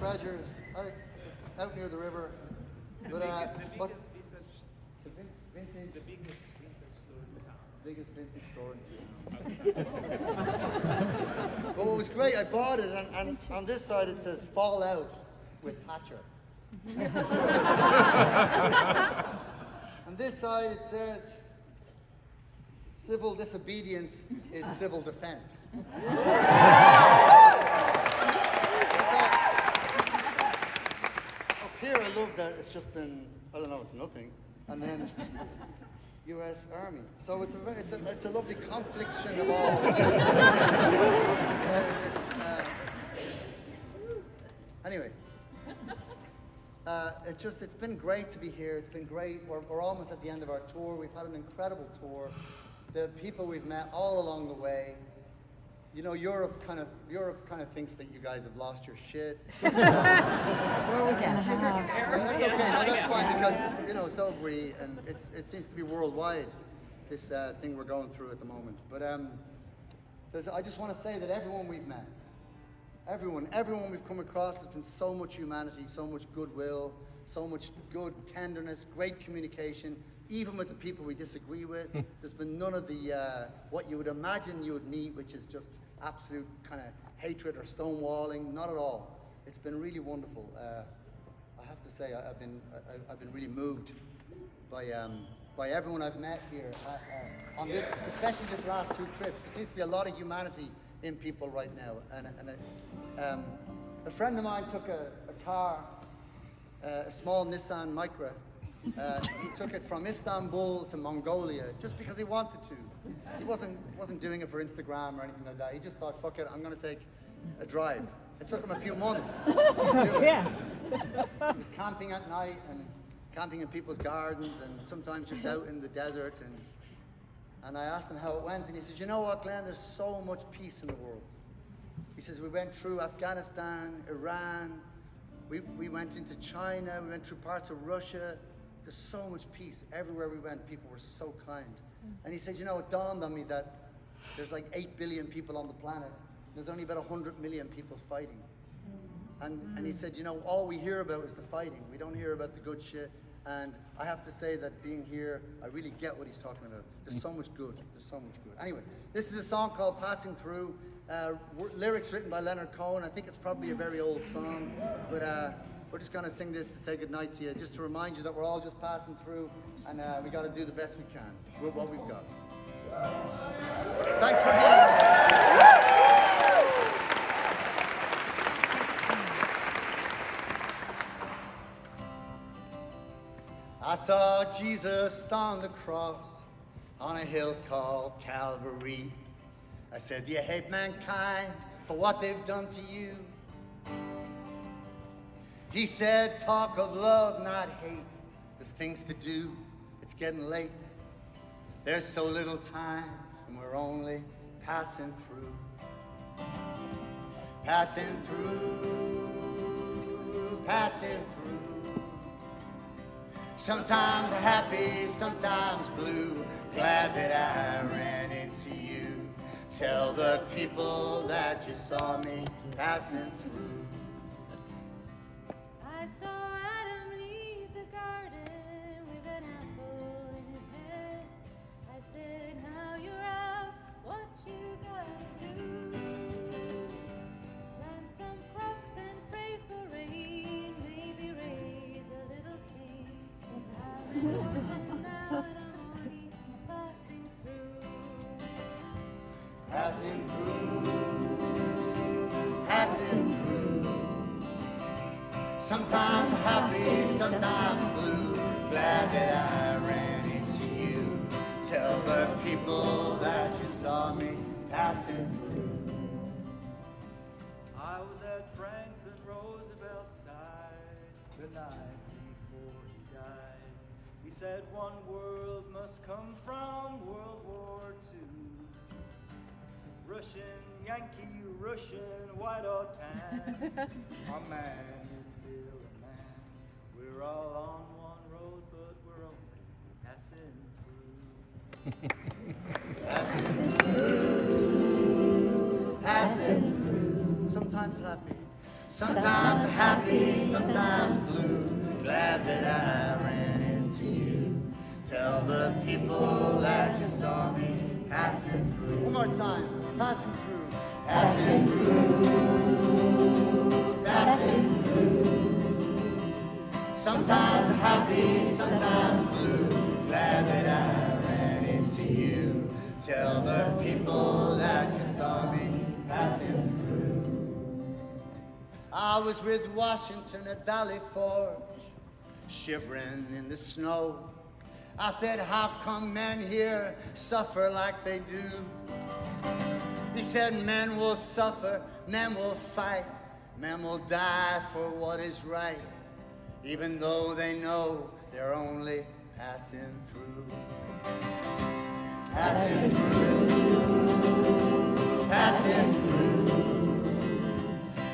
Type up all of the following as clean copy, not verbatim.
treasures. It's out near the river. But what's the vintage? The biggest vintage store in town. Biggest vintage store in town. Well, it was great. I bought it, and on this side it says "Fall Out" with Thatcher. On this side it says "Civil disobedience is civil defense." Up here, I love that it's just been, I don't know, it's nothing, and then U.S. Army. So it's a lovely confliction of all. Anyway, it's been great to be here. It's been great. We're almost at the end of our tour. We've had an incredible tour. The people we've met all along the way. You know, Europe kind of thinks that you guys have lost your shit. That's okay. No, that's fine because so have we, and it seems to be worldwide. This thing we're going through at the moment. But I just want to say that everyone we've met, everyone we've come across, there's been so much humanity, so much goodwill, so much good tenderness, great communication. Even with the people we disagree with, there's been none of the what you would imagine you would meet, which is just absolute kind of hatred or stonewalling. Not at all. It's been really wonderful. I have to say, I've been really moved by everyone I've met here on this, especially this last two trips. There seems to be a lot of humanity in people right now. And a friend of mine took a car, a small Nissan Micra. He took it from Istanbul to Mongolia just because he wanted to. He wasn't doing it for Instagram or anything like that. He just thought, fuck it, I'm going to take a drive. It took him a few months to do it. Yes. He was camping at night and camping in people's gardens and sometimes just out in the desert. And I asked him how it went, and he says, you know what, Glenn, there's so much peace in the world. He says, we went through Afghanistan, Iran, we went into China, we went through parts of Russia. There's so much peace. Everywhere we went, people were so kind. And he said, it dawned on me that there's like 8 billion people on the planet. There's only about 100 million people fighting. And he said, all we hear about is the fighting. We don't hear about the good shit. And I have to say that being here, I really get what he's talking about. There's so much good. There's so much good. Anyway, this is a song called Passing Through. Lyrics written by Leonard Cohen. I think it's probably a very old song. But we're just going to sing this to say goodnight to you, just to remind you that we're all just passing through, and we got to do the best we can with what we've got. Thanks for being here. I saw Jesus on the cross on a hill called Calvary. I said, you hate mankind for what they've done to you. He said, talk of love, not hate. There's things to do. It's getting late. There's so little time, and we're only passing through. Passing through, passing through. Sometimes happy, sometimes blue. Glad that I ran into you. Tell the people that you saw me passing through. I saw Adam leave the garden with an apple in his head. I said, now you're out, what you gotta do? Plant some crops and pray for rain, maybe raise a little cane. And now I'm only passing through. Passing through, passing through. Sometimes happy, sometimes blue. Glad that I ran into you. Tell the people that you saw me passing through. I was at Frank's and Roosevelt's side the night before he died. He said one world must come from World War II. Russian, Yankee, Russian, white or tan. A man is still a man. We're all on one road, but we're only passing through. Passing through, passing through. Sometimes happy, Sometimes happy, sometimes blue. Glad that I ran into you. Tell the people that you saw me passing through. One more time. Passing through. Passing through. Passing through. Sometimes happy, sometimes blue. Glad that I ran into you. Tell the people that you saw me passing through. I was with Washington at Valley Forge, shivering in the snow. I said, how come men here suffer like they do? He said, men will suffer, men will fight, men will die for what is right, even though they know they're only passing through. Passing through, passing through.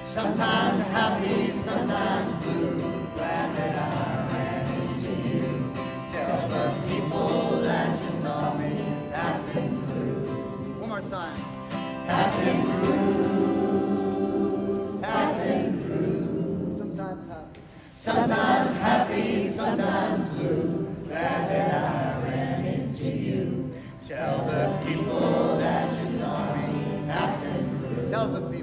Sometimes happy, sometimes blue. Glad that I ran into you. Tell the people that you saw me passing through. One more time. Passing through, passing through. Sometimes happy. Sometimes happy, sometimes blue. Glad that I ran into you. Tell the people that you saw me passing through. Tell the people.